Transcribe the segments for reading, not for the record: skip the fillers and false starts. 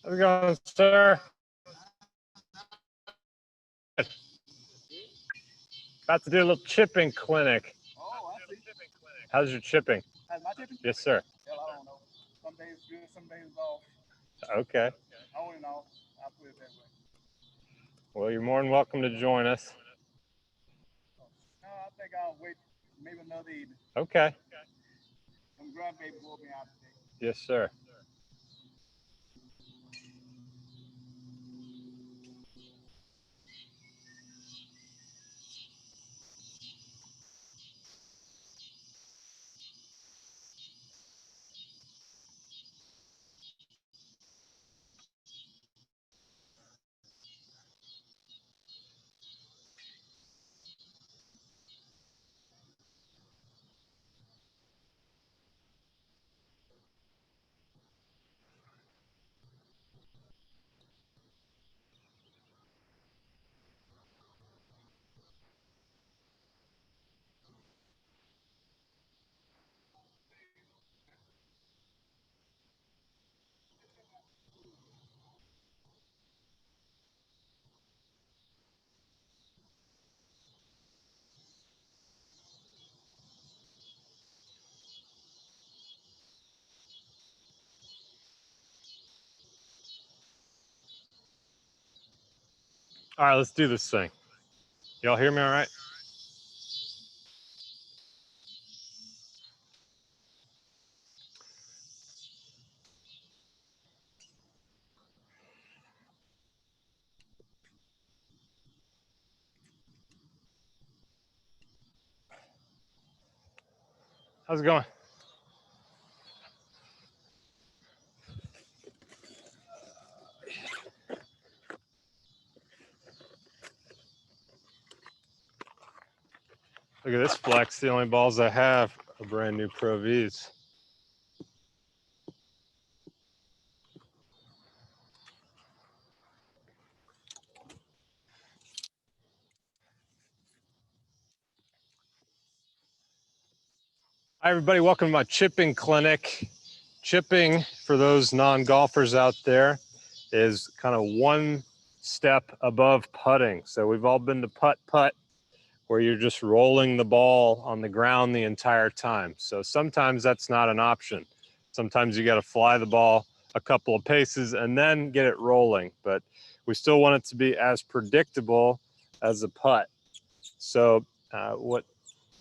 How's it going, sir? About to do a little chipping clinic. Oh, I see. How's your chipping? How's my tipping? Yes, sir. Hell, I don't know. Some days good, some days off. Okay. On and off. I'll put it that way. Well, you're more than welcome to join us. No, I think I'll wait maybe another evening. Okay. Some grandbaby will be out today. Yes, sir. All right, let's do this thing. Y'all hear me all right? How's it going? Look at this flex. The only balls I have are brand new Pro Vs. Hi, everybody. Welcome to my chipping clinic. Chipping, for those non-golfers out there, is kind of one step above putting. So we've all been to putt-putt, where you're just rolling the ball on the ground the entire time. So sometimes that's not an option. Sometimes you got to fly the ball a couple of paces and then get it rolling. But we still want it to be as predictable as a putt. So what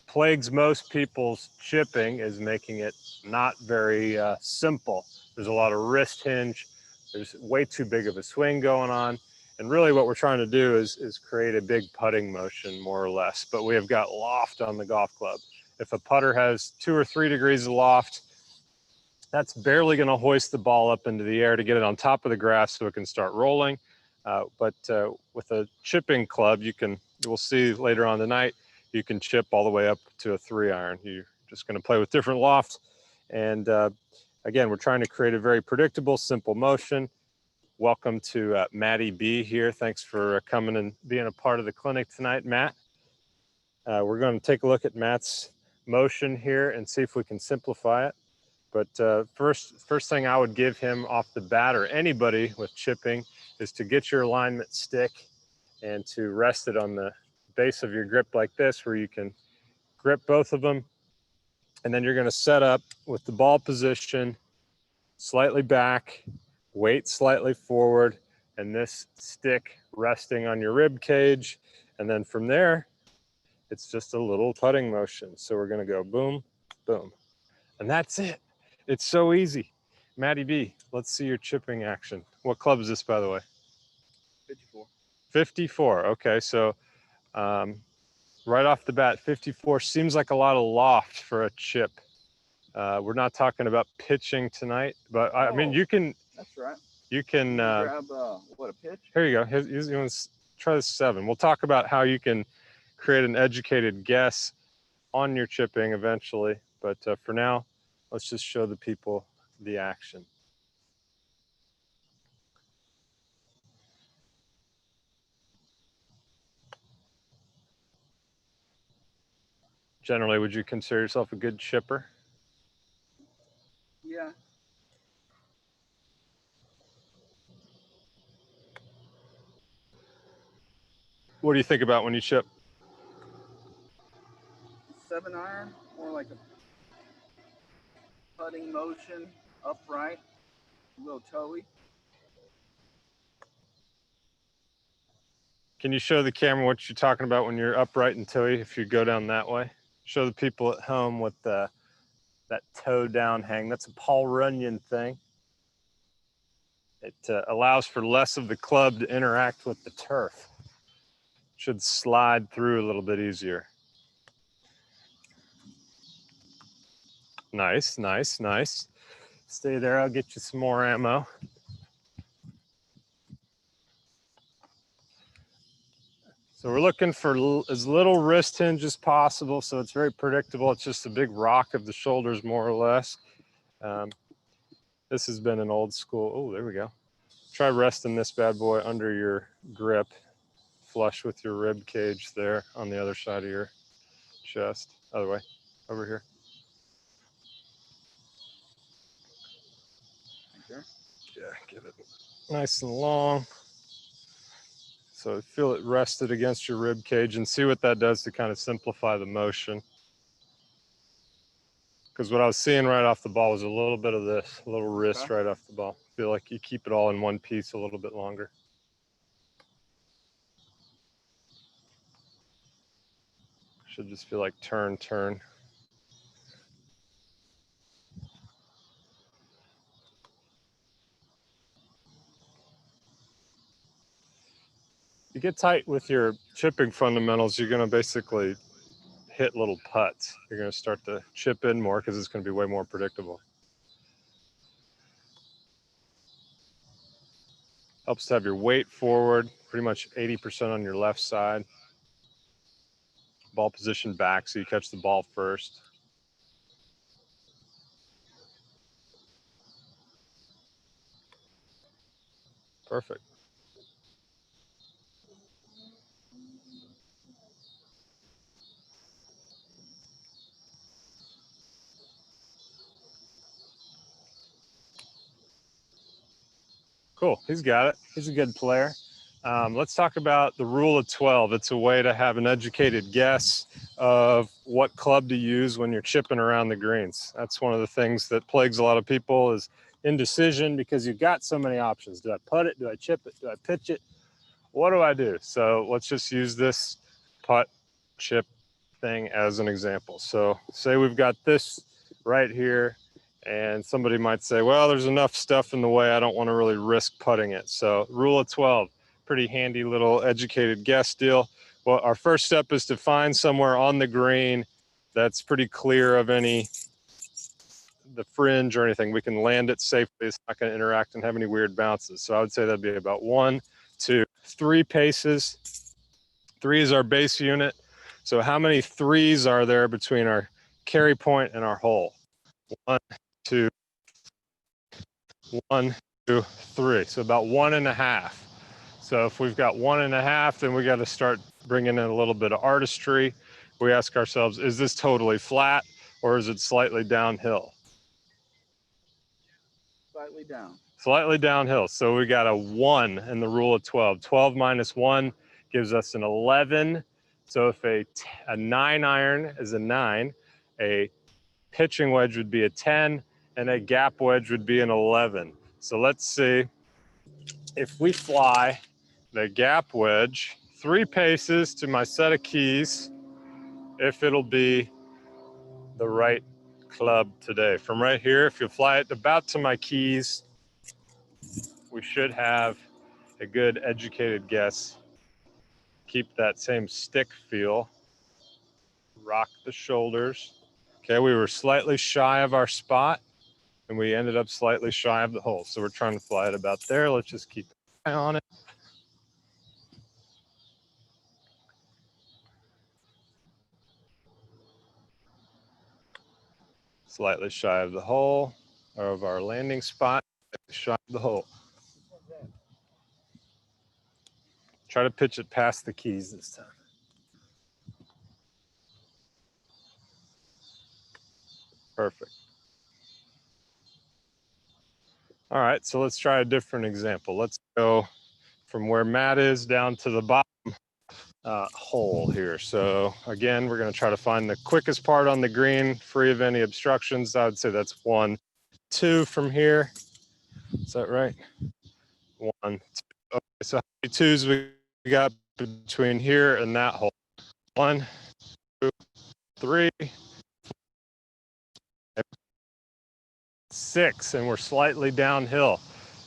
plagues most people's chipping is making it not very simple. There's a lot of wrist hinge. There's way too big of a swing going on. And really what we're trying to do is create a big putting motion, more or less. But we have got loft on the golf club. If a putter has 2 or 3 degrees of loft, that's barely going to hoist the ball up into the air to get it on top of the grass so it can start rolling. But with a chipping club, we'll see later on tonight, you can chip all the way up to a 3-iron. You're just going to play with different loft. And again, we're trying to create a very predictable, simple motion. Welcome to Matty B here. Thanks for coming and being a part of the clinic tonight, Matt. We're going to take a look at Matt's motion here and see if we can simplify it. But first thing I would give him off the bat, or anybody with chipping, is to get your alignment stick and to rest it on the base of your grip like this, where you can grip both of them. And then you're going to set up with the ball position slightly back, weight slightly forward, and this stick resting on your rib cage. And then from there, it's just a little putting motion. So we're going to go boom, boom, and that's it. It's so easy. Matty B, let's see your chipping action. What club is this, by the way? 54. 54. Okay, so right off the bat, 54 seems like a lot of loft for a chip. We're not talking about pitching tonight, but I mean, you can. That's right. You can grab what, a pitch? Here you go. You want to try the 7. We'll talk about how you can create an educated guess on your chipping eventually, but for now, let's just show the people the action. Generally, would you consider yourself a good chipper? Yeah. What do you think about when you chip? 7-iron, more like a putting motion, upright, a little toey. Can you show the camera what you're talking about when you're upright and toey? If you go down that way, show the people at home what that toe down hang. That's a Paul Runyon thing. It allows for less of the club to interact with the turf. Should slide through a little bit easier. Nice, nice, nice. Stay there, I'll get you some more ammo. So we're looking for as little wrist hinge as possible, so it's very predictable. It's just a big rock of the shoulders, more or less. This has been an old school. Oh, there we go. Try resting this bad boy under your grip, flush with your rib cage there on the other side of your chest. Other way, over here. Okay. Yeah, get it nice and long. So feel it rested against your rib cage and see what that does to kind of simplify the motion. Because what I was seeing right off the ball was a little bit of this, a little wrist right off the ball. Feel like you keep it all in one piece a little bit longer. Should just feel like turn, turn. You get tight with your chipping fundamentals, you're going to basically hit little putts. You're going to start to chip in more because it's going to be way more predictable. Helps to have your weight forward, pretty much 80% on your left side. Ball position back so you catch the ball first. Perfect. Cool, he's got it. He's a good player. Let's talk about the rule of 12. It's a way to have an educated guess of what club to use when you're chipping around the greens. That's one of the things that plagues a lot of people is indecision because you've got so many options. Do I putt it? Do I chip it? Do I pitch it? What do I do? So let's just use this putt chip thing as an example. So say we've got this right here and somebody might say, well, there's enough stuff in the way. I don't want to really risk putting it. So rule of 12, pretty handy little educated guess deal. Well, our first step is to find somewhere on the green that's pretty clear of the fringe or anything. We can land it safely. It's not going to interact and have any weird bounces. So I would say that'd be about 1, 2, 3 paces. 3 is our base unit. So how many 3s are there between our carry point and our hole? 1, 2, 1, 2, 3. So about 1.5. So if we've got 1.5, then we got to start bringing in a little bit of artistry. We ask ourselves, is this totally flat or is it slightly downhill? Slightly down. Slightly downhill. So we got a 1 in the rule of 12. 12 minus 1 gives us an 11. So if a 9-iron is a 9, a pitching wedge would be a 10, and a gap wedge would be an 11. So let's see if we fly the gap wedge 3 paces to my set of keys, if it'll be the right club today. From right here, if you fly it about to my keys, we should have a good educated guess. Keep that same stick feel. Rock the shoulders. Okay, we were slightly shy of our spot and we ended up slightly shy of the hole. So we're trying to fly it about there. Let's just keep an eye on it. Slightly shy of the hole or of our landing spot, shy of the hole. Try to pitch it past the keys this time. Perfect. All right, so let's try a different example. Let's go from where Matt is down to the bottom hole here. So again, we're going to try to find the quickest part on the green, free of any obstructions. I would say that's 1, 2 from here. Is that right? 1, 2. Okay, so how many twos we got between here and that hole? 1, 2, 3, 6, and we're slightly downhill.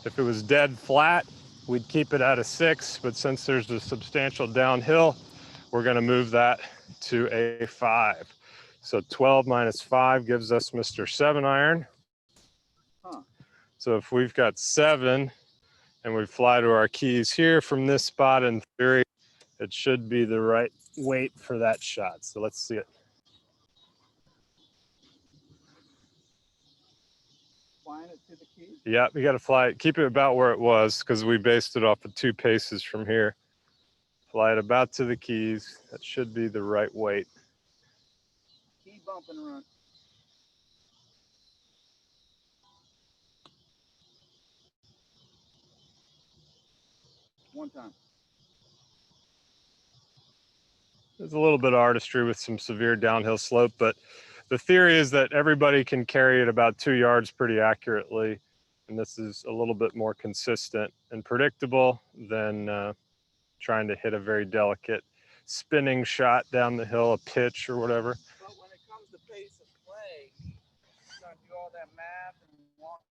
If it was dead flat, we'd keep it at a 6, but since there's a substantial downhill, we're going to move that to a 5. So 12 minus 5 gives us Mr. 7 iron. Huh. So if we've got 7 and we fly to our keys here from this spot, in theory, it should be the right weight for that shot. So let's see it. Flying it to the key. Yeah, you got to fly it. Keep it about where it was because we based it off of 2 paces from here. Fly it about to the keys. That should be the right weight. Key bump and run. One time. There's a little bit of artistry with some severe downhill slope, but the theory is that everybody can carry it about 2 yards pretty accurately. And this is a little bit more consistent and predictable than trying to hit a very delicate spinning shot down the hill, a pitch or whatever. But when it comes to pace of play, you gotta do all that math and walk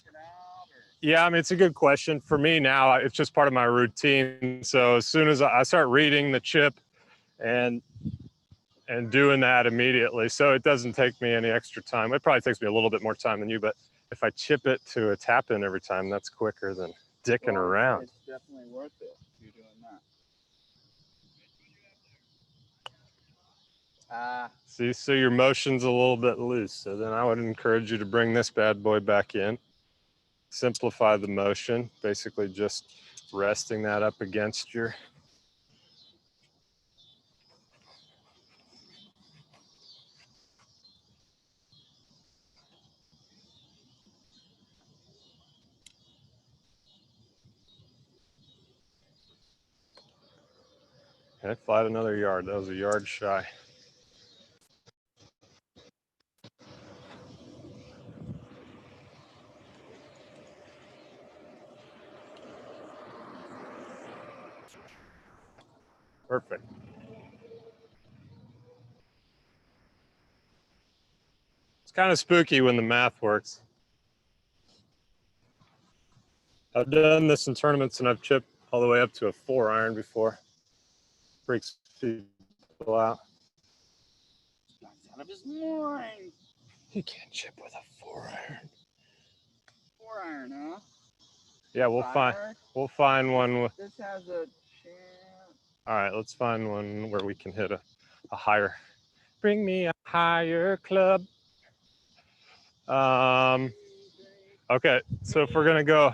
it out, or Yeah, I mean, it's a good question. For me now, it's just part of my routine. So as soon as I start reading the chip and doing that immediately, so it doesn't take me any extra time. It probably takes me a little bit more time than you, but if I chip it to a tap in every time, that's quicker than dicking around. It's definitely worth it if you're doing that. See, so your motion's a little bit loose. So then I would encourage you to bring this bad boy back in. Simplify the motion, basically just resting that up against your. Okay, fly it another yard. That was a yard shy. Perfect. It's kind of spooky when the math works. I've done this in tournaments and I've chipped all the way up to a 4 iron before. Freaks people out. Out of his mind. You can't chip with a 4 iron. 4 iron, huh? Yeah, we'll find one with. This has a chance. All right, let's find one where we can hit a higher. Bring me a higher club. Okay, so if we're gonna go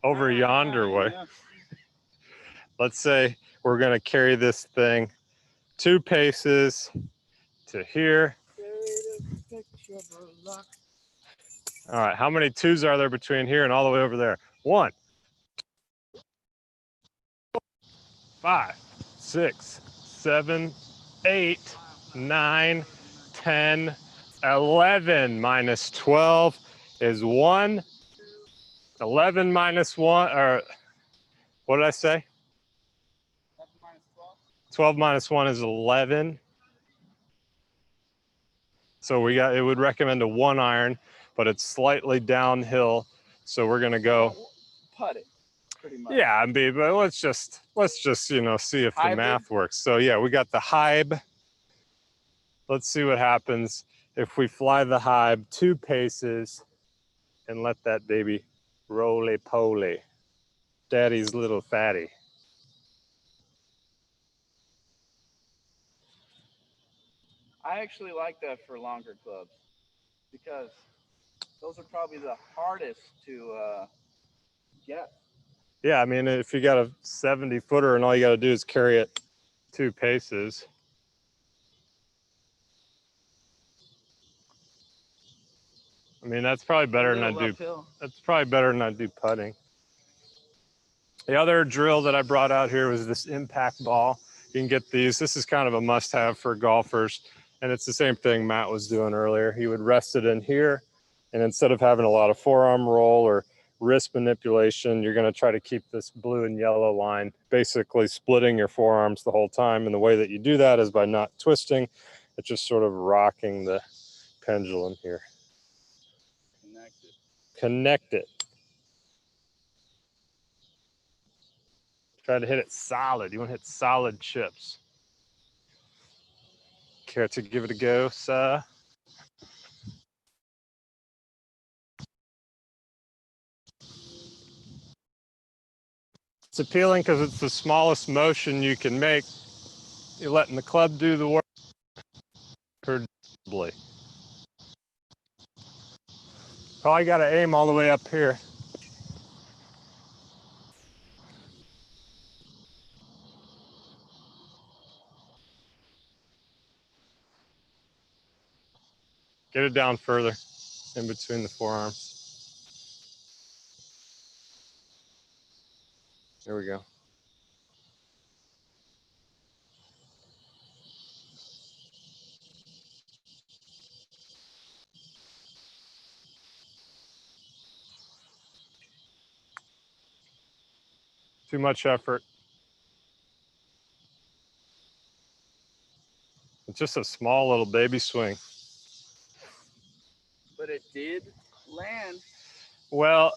over yonder way, let's say we're gonna carry this thing 2 paces to here. All right, how many 2s are there between here and all the way over there? 1, 5, 6, 7, 8, 9, 10, 11 minus 12 is 1. 11 minus 1, or what did I say? 12 minus 1 is 11. So it would recommend a 1 iron, but it's slightly downhill. So we're gonna go putt it, pretty much. Yeah, but let's just see if the math works. So yeah, we got the Hybe. Let's see what happens if we fly the Hybe 2 paces and let that baby roly-poly. Daddy's little fatty. I actually like that for longer clubs because those are probably the hardest to get. Yeah, I mean, if you got a 70-footer and all you got to do is carry it 2 paces. I mean, that's probably better than I do. That's probably better than I do putting. The other drill that I brought out here was this impact ball. You can get these. This is kind of a must-have for golfers. And it's the same thing Matt was doing earlier. He would rest it in here. And instead of having a lot of forearm roll or wrist manipulation, you're going to try to keep this blue and yellow line, basically splitting your forearms the whole time. And the way that you do that is by not twisting. It's just sort of rocking the pendulum here. Connect it. Try to hit it solid. You want to hit solid chips. Care to give it a go, sir? It's appealing because it's the smallest motion you can make. You're letting the club do the work predictably. Probably got to aim all the way up here. Get it down further in between the forearms. There we go. Too much effort. It's just a small little baby swing. But it did land. Well,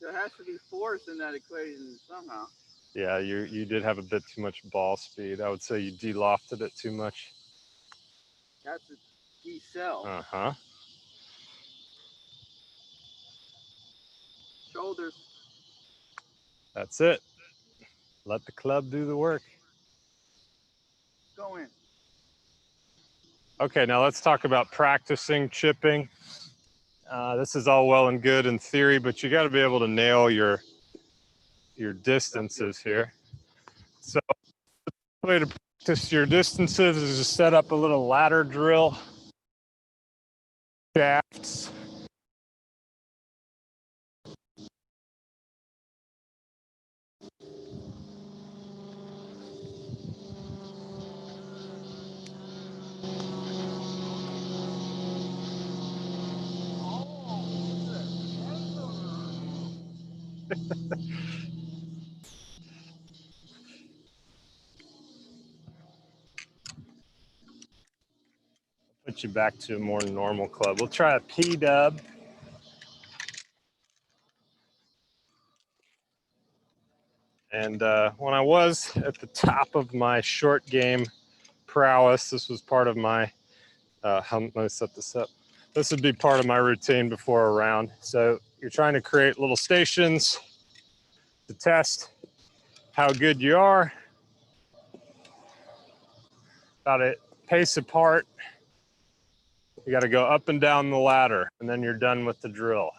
There has to be force in that equation somehow. yeah, you did have a bit too much ball speed. I would say you de-lofted it too much. That's a decel. Uh-huh. Shoulders. That's it. Let the club do the work. Go in. Okay, now let's talk about practicing chipping. This is all well and good in theory, but you got to be able to nail your distances here. So the way to practice your distances is to set up a little ladder drill. Shafts. Put you back to a more normal club. We'll try a P-dub. And when I was at the top of my short game prowess, this was part of my, let me set this up. This would be part of my routine before a round. So you're trying to create little stations to test how good you are. About a pace apart. You got to go up and down the ladder, and then you're done with the drill.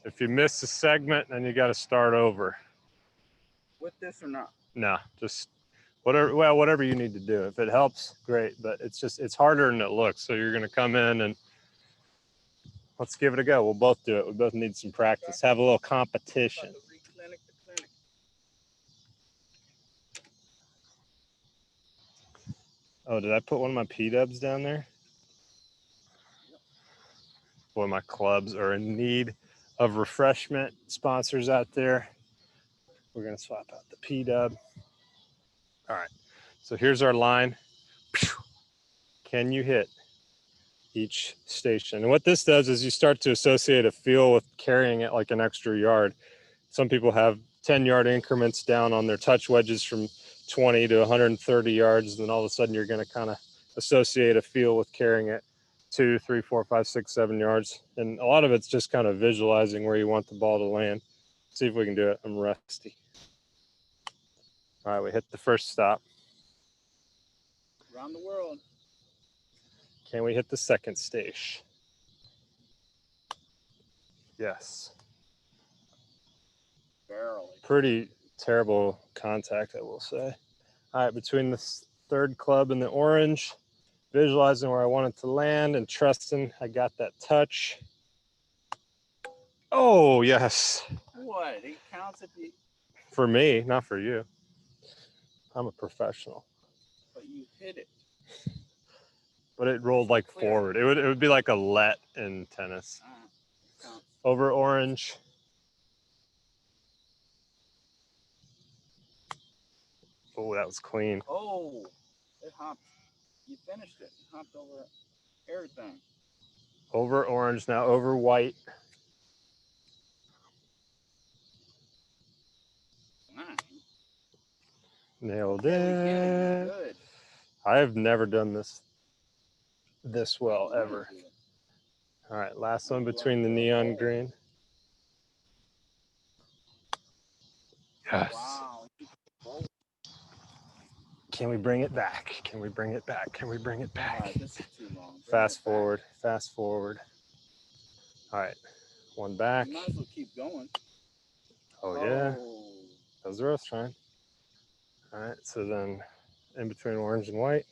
If you miss a segment, then you got to start over. With this or not? No, just whatever. Well, whatever you need to do. If it helps, great. But it's harder than it looks. So you're going to come in and let's give it a go. We'll both do it. We both need some practice. Have a little competition. Oh, did I put one of my P-dubs down there? Boy, my clubs are in need of refreshment. Sponsors out there. We're going to swap out the P-dub. All right. So here's our line. Can you hit each station? And what this does is you start to associate a feel with carrying it like an extra yard. Some people have 10-yard increments down on their touch wedges from 20 to 130 yards. Then all of a sudden you're going to kind of associate a feel with carrying it 2, 3, 4, 5, 6, 7 yards. And a lot of it's just kind of visualizing where you want the ball to land. See if we can do it. I'm rusty. All right, we hit the first stop. Around the world. Can we hit the second station? Yes. Barely. Pretty terrible contact, I will say. All right, between the third club and the orange, visualizing where I want it to land and trusting I got that touch. Oh, yes. What? It counts if you... for me, not for you. I'm a professional. But you hit it. But it rolled like forward. It would be like a let in tennis. Counts. Over orange. Oh, that was clean. Oh, it hopped. You finished it. It hopped over everything. Over orange, now over white. Fine. Nailed Okay, we get it. it. You're good. I have never done this well You ever. do it. All right, last one between the neon green. Yes. Wow. Can we bring it back? Can we bring it back? Can we bring it All back? right, this is too long. Bring Fast it back. forward, fast forward. All right, one back. You might as well keep going. Oh yeah, that was the roast trying. All right, so then in between orange and white.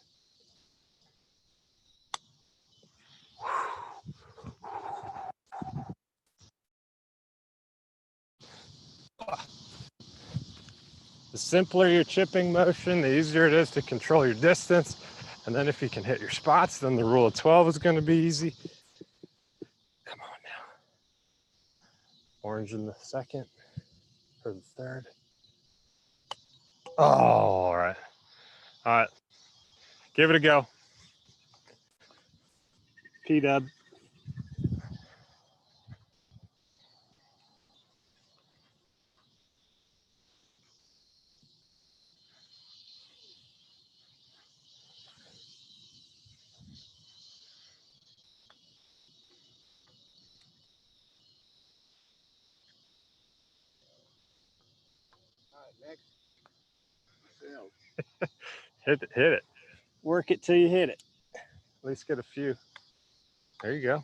The simpler your chipping motion, the easier it is to control your distance. And then if you can hit your spots, then the rule of 12 is going to be easy. Come on now. Orange in the second or the third. Oh, all right. All right. Give it a go. P-Dub. All right, next. Hit it. Work it till you hit it. At least get a few. There you go.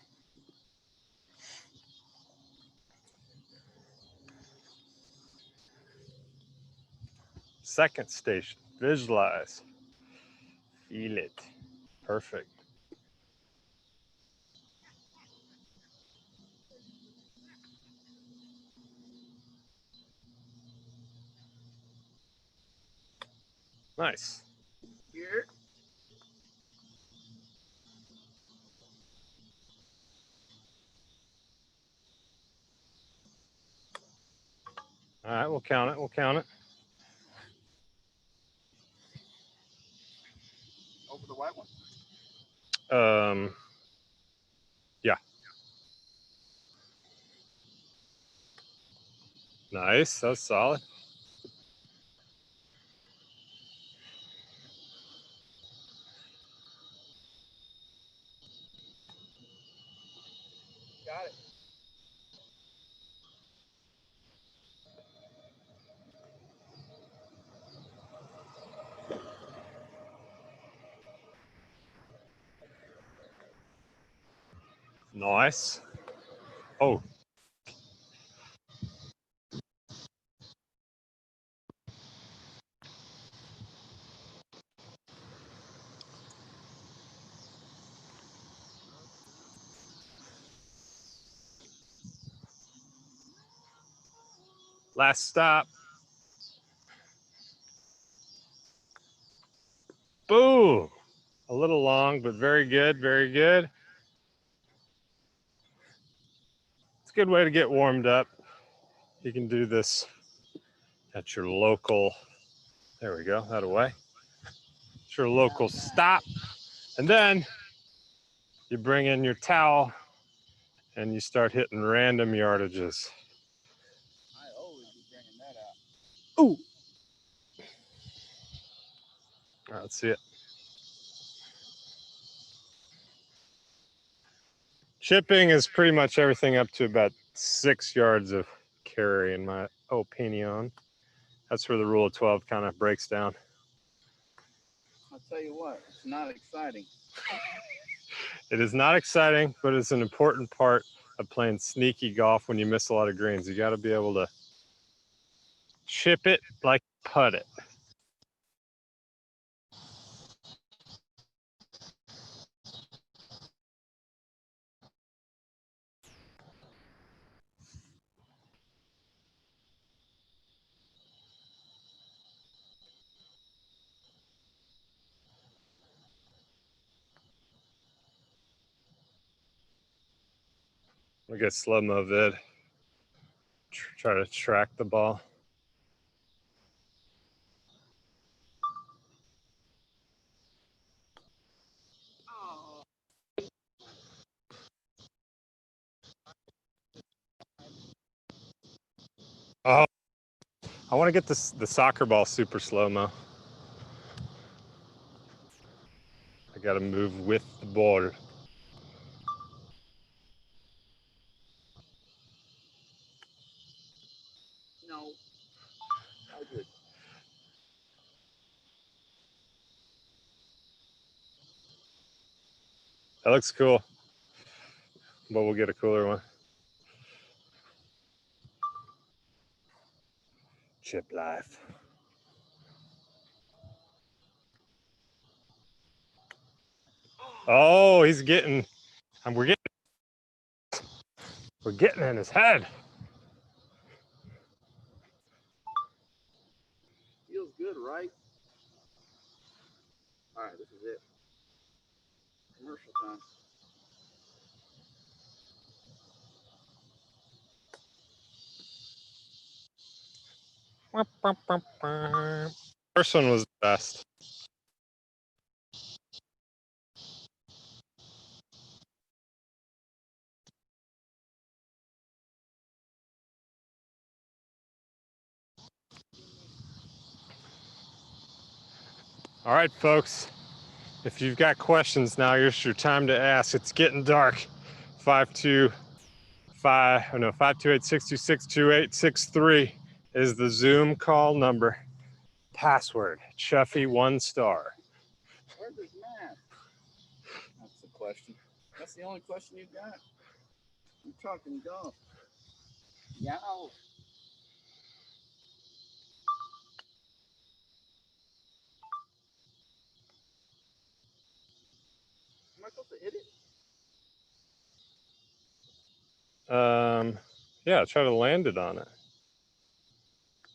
Second station. Visualize. Feel it. Perfect. Nice. Here. All right, we'll count it. We'll count it. Over the white one. Yeah. Nice. That's solid. Got it. Nice. Oh. Last stop. Boom. A little long, but very good. Very good. It's a good way to get warmed up. You can do this at your local, there we go, that away. It's your local stop. And then you bring in your towel and you start hitting random yardages. I always be bringing that out. Ooh. All right, let's see it. Chipping is pretty much everything up to about 6 yards of carry, in my opinion. That's where the rule of 12 kind of breaks down. I'll tell you what, it's not exciting. It is not exciting, but it's an important part of playing sneaky golf when you miss a lot of greens. You got to be able to chip it like putt it. We get slow-mo vid. Try to track the ball. Oh, I want to get the soccer ball super slow-mo. I got to move with the ball. No. I did. That looks cool, but we'll get a cooler one. Chip life. Oh, he's getting, we're getting in his head. Feels good, right? All right, this is it. Commercial time. First one was the best. All right, folks. If you've got questions now, here's your time to ask. It's getting dark. 528-626-2863 is the Zoom call number. Password, Chuffy1star. Where's his mask? That's the question. That's the only question you got? I'm talking golf. Yeah. Am I supposed to hit it? Yeah, try to land it on it.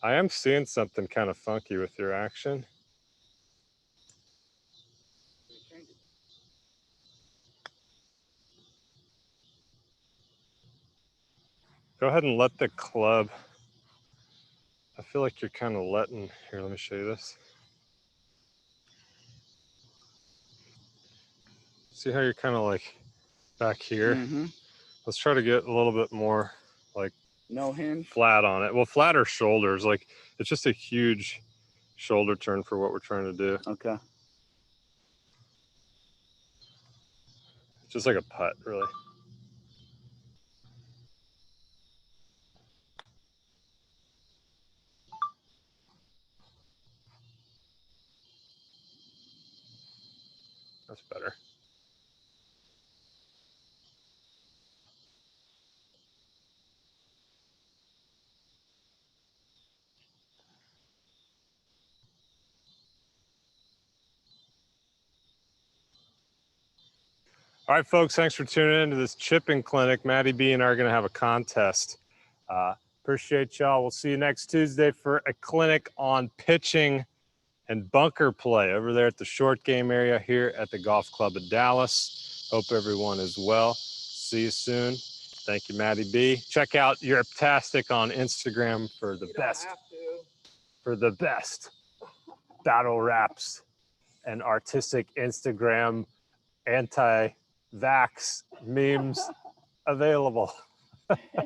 I am seeing something kind of funky with your action. Go ahead and let the club. I feel like you're kind of letting, here, let me show you this. See how you're kind of like back here? Mm-hmm. Let's try to get a little bit more like no hinge, flat on it. Well, flatter shoulders. Like it's just a huge shoulder turn for what we're trying to do. Okay. It's just like a putt, really. That's better. All right, folks, thanks for tuning into this chipping clinic. Maddie B and I are going to have a contest. Appreciate y'all. We'll see you next Tuesday for a clinic on pitching and bunker play over there at the short game area here at the Golf Club of Dallas. Hope everyone is well. See you soon. Thank you, Maddie B. Check out Europtastic on Instagram for the best battle raps and artistic Instagram anti-vax memes available.